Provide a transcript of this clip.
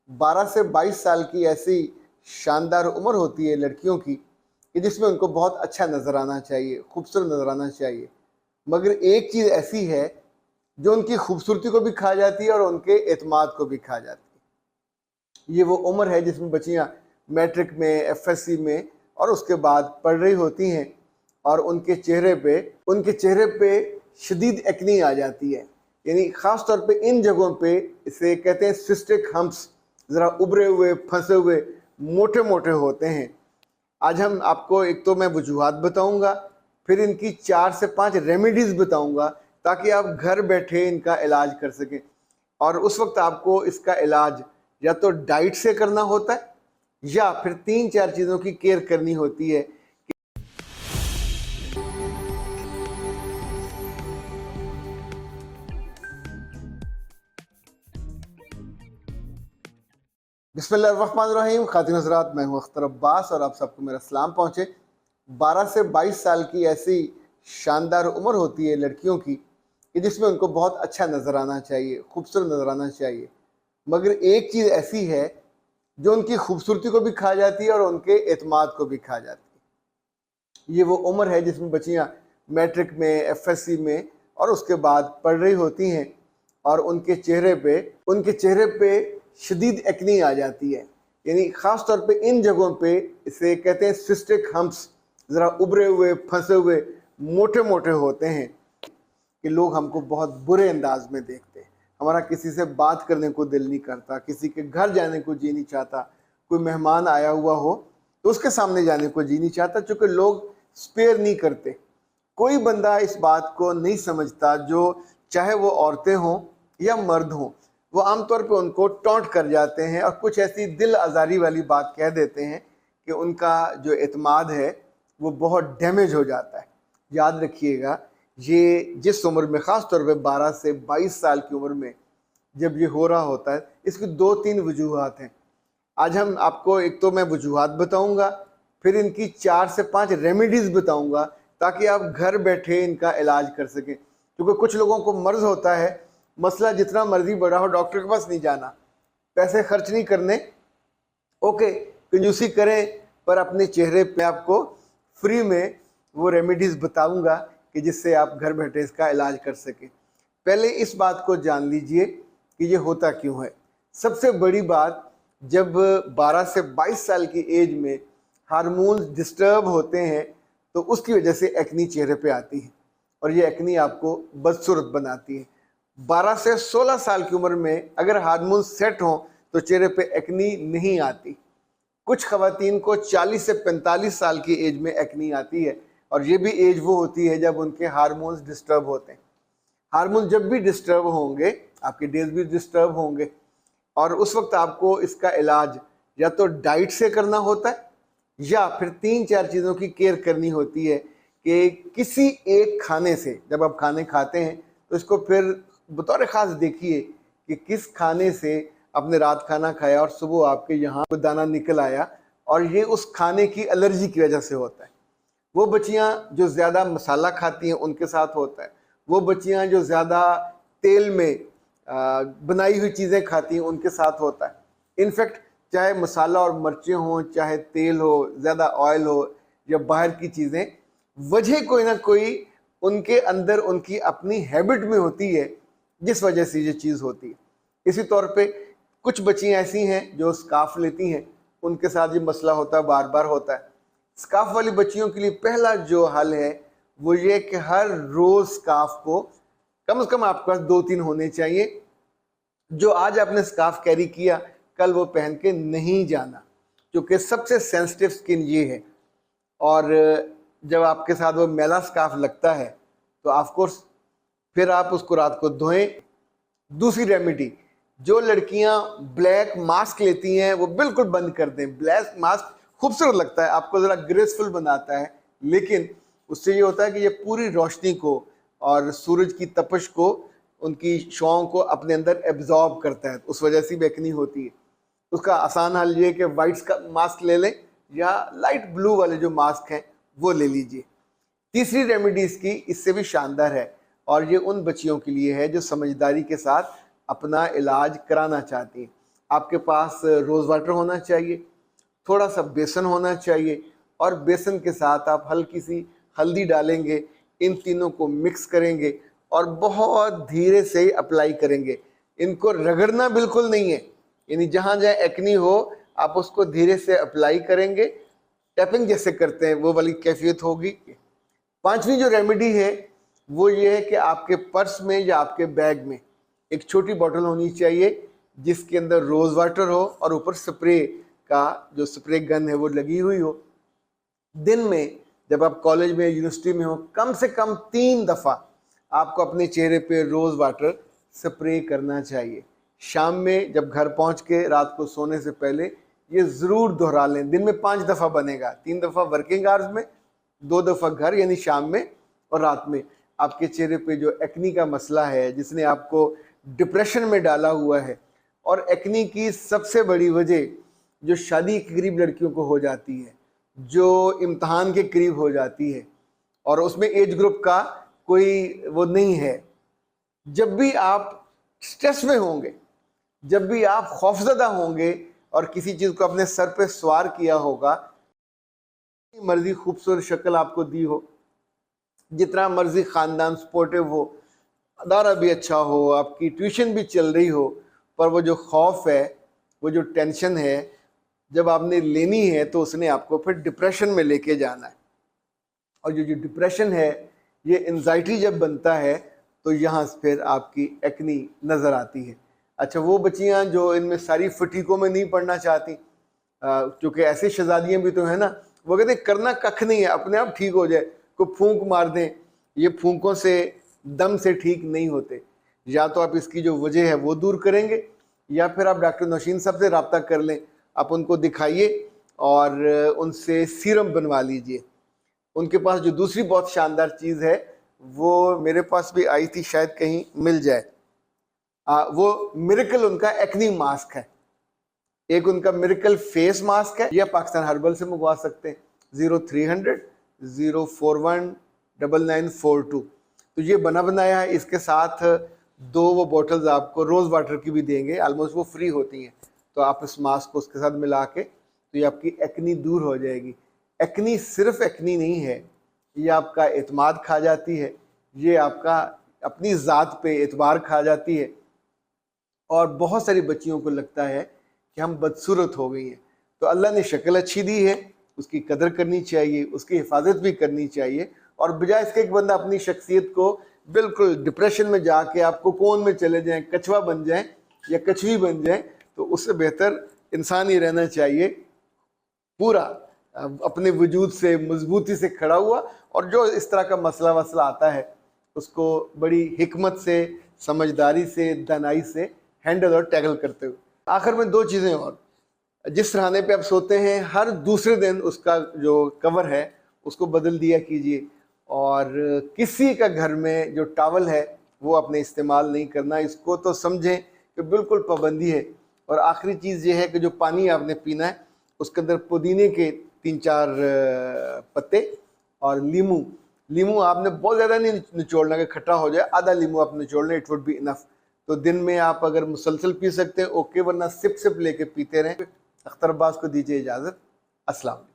12 से 22 साल की ऐसी शानदार उम्र होती है लड़कियों की कि जिसमें उनको बहुत अच्छा नज़र आना चाहिए, खूबसूरत नज़र आना चाहिए। मगर एक चीज़ ऐसी है जो उनकी खूबसूरती को भी खा जाती है और उनके एतमाद को भी खा जाती है। ये वो उम्र है जिसमें बच्चियाँ मैट्रिक में, एफएससी में और उसके बाद पढ़ रही होती हैं और उनके चेहरे पे शदीद एक्नी आ जाती है। यानी ख़ास तौर पे इन जगहों पे इसे कहते हैं सिस्टिक हम्प्स, ज़रा उभरे हुए, फंसे हुए, मोटे मोटे होते हैं। आज हम आपको एक तो मैं वजूहात बताऊंगा, फिर इनकी 4 से 5 रेमेडीज़ बताऊंगा ताकि आप घर बैठे इनका इलाज कर सकें। और उस वक्त आपको इसका इलाज या तो डाइट से करना होता है या फिर 3-4 चीज़ों की केयर करनी होती है। बिस्मिल्लाहिर्रहमानिर्रहीम। खातिन हज़रात, मैं हूँ अख्तर अब्बास और आप सबको मेरा सलाम पहुँचे। 12 से 22 साल की ऐसी शानदार उम्र होती है लड़कियों की कि जिसमें उनको बहुत अच्छा नज़र आना चाहिए, खूबसूरत नज़र आना चाहिए। मगर एक चीज़ ऐसी है जो उनकी खूबसूरती को भी खा जाती है और उनके एतमाद को भी खा जाती है। ये वो उम्र है जिसमें बच्चियाँ मैट्रिक में, एफएससी में और उसके बाद पढ़ रही होती हैं और उनके चेहरे पे शदीद एक्नी आ जाती है। यानी ख़ास तौर पे इन जगहों पे इसे कहते हैं सिस्टिक हम्प्स, ज़रा उभरे हुए, फंसे हुए, मोटे मोटे होते हैं कि लोग हमको बहुत बुरे अंदाज में देखते हैं। हमारा किसी से बात करने को दिल नहीं करता, किसी के घर जाने को जी नहीं चाहता, कोई मेहमान आया हुआ हो तो उसके सामने जाने को जी नहीं चाहता, चूँकि लोग स्पेयर नहीं करते। कोई बंदा इस बात को नहीं समझता, जो चाहे वो औरतें हों या मर्द हों, वो आमतौर पे उनको टॉन्ट कर जाते हैं और कुछ ऐसी दिल आज़ारी वाली बात कह देते हैं कि उनका जो एतमाद है वो बहुत डैमेज हो जाता है। याद रखिएगा, ये जिस उम्र में, ख़ास तौर पे 12 से 22 साल की उम्र में जब ये हो रहा होता है, इसकी 2-3 वजूहात हैं। आज हम आपको एक तो मैं वजूहात बताऊंगा, फिर इनकी 4 से 5 रेमेडीज़ बताऊंगा ताकि आप घर बैठे इनका इलाज कर सकें। क्योंकि कुछ लोगों को मर्ज़ होता है, मसला जितना मर्जी बड़ा हो, डॉक्टर के पास नहीं जाना, पैसे खर्च नहीं करने, ओके कंजूसी करें, पर अपने चेहरे पे आपको फ्री में वो रेमेडीज़ बताऊंगा कि जिससे आप घर बैठे इसका इलाज कर सकें। पहले इस बात को जान लीजिए कि ये होता क्यों है। सबसे बड़ी बात, जब 12 से 22 साल की एज में हार्मोन्स डिस्टर्ब होते हैं तो उसकी वजह से एक्नी चेहरे पे आती है और ये एक्नी आपको बदसूरत बनाती है। 12 से 16 साल की उम्र में अगर हार्मोन सेट हों तो चेहरे पे एक्नी नहीं आती। कुछ खवातीन को 40 से 45 साल की एज में एक्नी आती है और ये भी एज वो होती है जब उनके हार्मोन्स डिस्टर्ब होते हैं। हार्मोन जब भी डिस्टर्ब होंगे, आपके डेज भी डिस्टर्ब होंगे और उस वक्त आपको इसका इलाज या तो डाइट से करना होता है या फिर 3-4 चीज़ों की केयर करनी होती है कि किसी एक खाने से, जब आप खाने खाते हैं तो इसको फिर बतौर ख़ास देखिए कि किस खाने से आपने रात खाना खाया और सुबह आपके यहाँ दाना निकल आया और ये उस खाने की एलर्जी की वजह से होता है। वो बच्चियाँ जो ज़्यादा मसाला खाती हैं उनके साथ होता है। वो बच्चियाँ जो ज़्यादा तेल में बनाई हुई चीज़ें खाती हैं उनके साथ होता है। इनफैक्ट चाहे मसाला और मिर्चें हों, चाहे तेल हो, ज़्यादा ऑयल हो या बाहर की चीज़ें, वजह कोई ना कोई उनके अंदर उनकी अपनी हैबिट में होती है जिस वजह से ये चीज़ होती है। इसी तौर पे कुछ बच्चियाँ ऐसी हैं जो स्कार्फ लेती हैं, उनके साथ ये मसला होता है, बार बार होता है। स्कार्फ वाली बच्चियों के लिए पहला जो हल है वो ये कि हर रोज़ स्कार्फ को कम से कम आपके पास 2-3 होने चाहिए। जो आज आपने स्कार्फ कैरी किया, कल वो पहन के नहीं जाना, क्योंकि सबसे सेंसिटिव स्किन ये है। और जब आपके साथ वो मैला स्कार्फ लगता है तो ऑफ कोर्स फिर आप उसको रात को धोएं। दूसरी रेमेडी, जो लड़कियां ब्लैक मास्क लेती हैं वो बिल्कुल बंद कर दें। ब्लैक मास्क खूबसूरत लगता है, आपको ज़रा ग्रेसफुल बनाता है, लेकिन उससे ये होता है कि ये पूरी रोशनी को और सूरज की तपश को, उनकी शॉओं को अपने अंदर एब्जॉर्ब करता है, उस वजह से बेकनी होती है। उसका आसान हल ये है कि वाइट का मास्क ले लें या लाइट ब्लू वाले जो मास्क हैं वो ले लीजिए। तीसरी रेमेडी इसकी इससे भी शानदार है और ये उन बच्चियों के लिए है जो समझदारी के साथ अपना इलाज कराना चाहती हैं। आपके पास रोज़ वाटर होना चाहिए, थोड़ा सा बेसन होना चाहिए और बेसन के साथ आप हल्की सी हल्दी डालेंगे। इन तीनों को मिक्स करेंगे और बहुत धीरे से अप्लाई करेंगे। इनको रगड़ना बिल्कुल नहीं है, यानी जहाँ जहाँ एक्नी हो आप उसको धीरे से अप्लाई करेंगे, टैपिंग जैसे करते हैं वो वाली कैफियत होगी। पांचवी जो रेमेडी है वो ये है कि आपके पर्स में या आपके बैग में एक छोटी बोतल होनी चाहिए जिसके अंदर रोज़ वाटर हो और ऊपर स्प्रे का जो स्प्रे गन है वो लगी हुई हो। दिन में जब आप कॉलेज में यूनिवर्सिटी में हो कम से कम 3 दफ़ा आपको अपने चेहरे पे रोज़ वाटर स्प्रे करना चाहिए। शाम में जब घर पहुंच के रात को सोने से पहले ये ज़रूर दोहरा लें। दिन में 5 दफ़ा बनेगा, 3 दफ़ा वर्किंग आवर्स में, 2 दफ़ा घर यानी शाम में और रात में। आपके चेहरे पे जो एक्नी का मसला है जिसने आपको डिप्रेशन में डाला हुआ है, और एक्नी की सबसे बड़ी वजह जो शादी के करीब लड़कियों को हो जाती है, जो इम्तहान के करीब हो जाती है और उसमें एज ग्रुप का कोई वो नहीं है। जब भी आप स्ट्रेस में होंगे, जब भी आप खौफजदा होंगे और किसी चीज़ को अपने सर पे सवार किया होगा, मर्जी खूबसूरत शक्ल आपको दी हो, जितना मर्जी ख़ानदान सपोर्टिव हो, अदारा भी अच्छा हो, आपकी ट्यूशन भी चल रही हो, पर वो जो खौफ है, वो जो टेंशन है, जब आपने लेनी है तो उसने आपको फिर डिप्रेशन में लेके जाना है। और जो डिप्रेशन है, ये एंजाइटी जब बनता है तो यहाँ से फिर आपकी एक्नी नज़र आती है। अच्छा, वो बच्चियाँ जो इनमें सारी फटीकों में नहीं पढ़ना चाहती, क्योंकि ऐसी शहजादियाँ भी तो हैं ना, वो कहते हैं करना कख नहीं है, अपने आप ठीक हो जाए, को फूंक मार दें। ये फूंकों से, दम से ठीक नहीं होते। या तो आप इसकी जो वजह है वो दूर करेंगे, या फिर आप डॉक्टर नौशीन साहब से रब्ता कर लें, आप उनको दिखाइए और उनसे सीरम बनवा लीजिए। उनके पास जो दूसरी बहुत शानदार चीज़ है वो मेरे पास भी आई थी, शायद कहीं मिल जाए। वो मिरेकल उनका एक्नी मास्क है। एक उनका मिरेकल फेस मास्क है, या पाकिस्तान हर्बल से मंगवा सकते हैं, 0300 041 9942। तो ये बना बनाया है। इसके साथ 2 वो बोतल्स आपको रोज़ वाटर की भी देंगे, ऑलमोस्ट वो फ्री होती हैं। तो आप इस मास्क को उसके साथ मिला के, तो ये आपकी एक्नी दूर हो जाएगी। एक्नी सिर्फ एक्नी नहीं है, ये आपका एतमाद खा जाती है, ये आपका अपनी ज़ात पे एतबार खा जाती है। और बहुत सारी बच्चियों को लगता है कि हम बदसूरत हो गई हैं। तो अल्लाह ने शक्ल अच्छी दी है, उसकी कदर करनी चाहिए, उसकी हिफाजत भी करनी चाहिए। और बजाय इसके एक बंदा अपनी शख्सियत को बिल्कुल डिप्रेशन में जाके आप कोकोन में चले जाएं, कछुआ बन जाएं या कछुई बन जाएं, तो उससे बेहतर इंसान ही रहना चाहिए, पूरा अपने वजूद से मजबूती से खड़ा हुआ। और जो इस तरह का मसला वसला आता है उसको बड़ी हिकमत से, समझदारी से, दानाई से हैंडल और टैकल करते हुए। आखिर में 2 चीज़ें और, जिस सिरहाने पे आप सोते हैं हर दूसरे दिन उसका जो कवर है उसको बदल दिया कीजिए। और किसी का घर में जो टॉवल है वो आपने इस्तेमाल नहीं करना, इसको तो समझें कि बिल्कुल पाबंदी है। और आखिरी चीज़ ये है कि जो पानी आपने पीना है उसके अंदर पुदीने के 3-4 पत्ते और लीमू आपने बहुत ज़्यादा नहीं निचोड़ना कि खट्टा हो जाए, आधा लीमू आप निचोड़ लें, इट वुड बी इनफ। तो दिन में आप अगर मुसलसल पी सकते हैं ओके, वरना सिप लेके पीते रहें। अख्तर अब्बास को दीजिए इजाज़त। अस्सलाम।